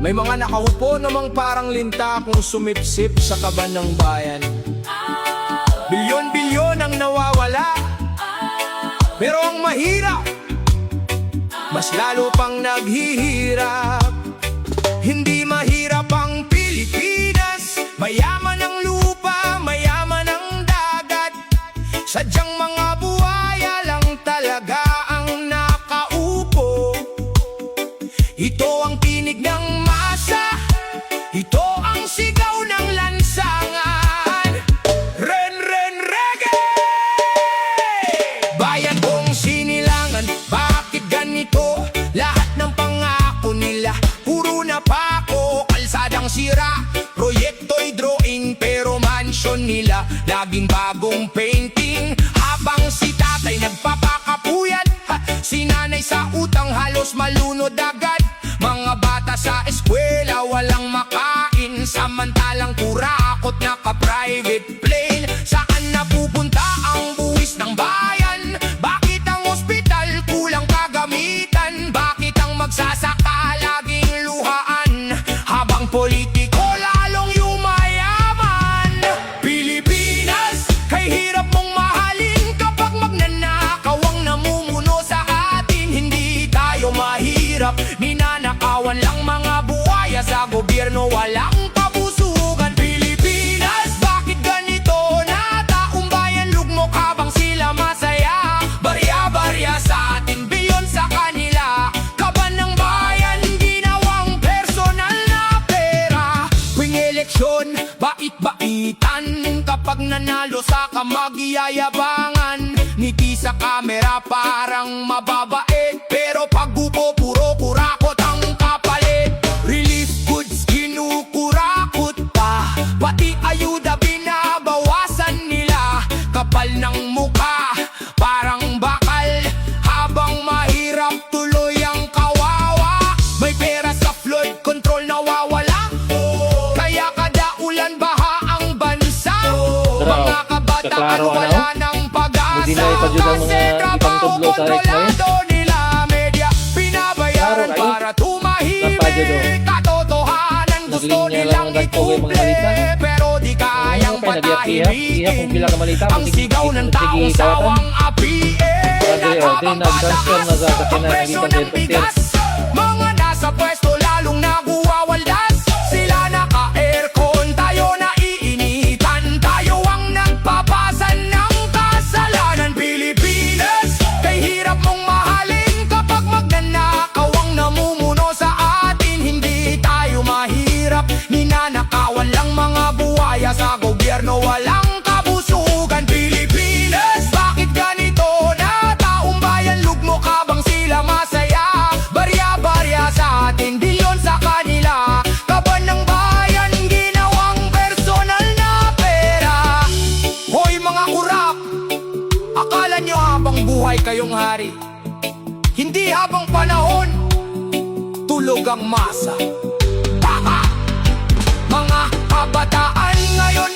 May mga nakaupo namang parang linta kung sumipsip sa kaban ng bayan. Bilyon-bilyon ang nawawala, pero ang mahirap mas lalo pang naghihirap. Hindi mahirap ang Pilipinas, mayaman ang lupa, mayaman ang dagat. Sadyang mga buhaya lang talaga ang nakaupo. Ito ang tinig ng masa, ito ang sigaw ng lansangan. Ren reggae! Bayan kong sinilangan, bakit ganito? Lahat ng pangako nila puro na pako. Kalsadang sira, proyekto'y drawing, pero mansion nila laging bagong painting. Habang si tatay nagpapakapuyat, si nanay sa utang halos malunod agad. Mga bata sa eskwela walang makain, samantalang kurakot naka-private plane. Saan napupunta ang buwis ng bayan? Bakit ang ospital kulang kagamitan? Bakit ang magsasaka laging luhaan, habang politiko lalong yumayaman? Pilipinas, kay hirap mong mahalin kapag magnanakaw ang namumuno sa atin. Hindi tayo mahirap, ninanakawan lang mga buhaya sa gobyerno, walang kabusugan. Pilipinas, bakit ganito? Na taong bayan lugmok habang sila masaya. Barya-barya sa atin, bilyon sa kanila. Kaban ng bayan, ginawang personal na pera. Tuwing eleksyon, bait-baitan, kapag nanalo sa kamagyayabangan. Ngiti sa kamera parang mababait, pero pag upo puro kurakot ang kapalit. Relief goods kinukurakot pa, pati ayuda binabawasan nila. Kapal ng muka, parang bakal, habang mahirap tuloy ang kawawa. May pera sa flood control nawawala, kaya kada ulan baha ang bansa. Mga kabataan wala ng pag-asa, kasi trabaho kontrolado nila. Media binabayaran para tumahimik, katotohanan gusto nilang ikuple, pero di kayang patahimikin ang sigaw ng taong sawang apiin. At habang pataasan ang presyo ng bigas, mga nasa pwesto lalong naguwawaldas. Sila naka-aircon, tayo naiinitan, tayo ang nagpapasan ng kasalanan. Pilipinas, kay hirap mong mahalin kapag magnanakaw ang namumuno sa atin. Hindi tayo mahirap, ninanakawan lang mga buhaya sa gobyerno, walang kabusugan. Pilipinas, bakit ganito? Na taong bayan lugmok habang sila masaya. Barya-barya sa atin, bilyon sa kanila. Kaban ng bayan, ginawang personal na pera. Hoy mga kurap, akala nyo habang buhay kayong hari, hindi habang panahon tulog ang masa. Mga kabataan ngayon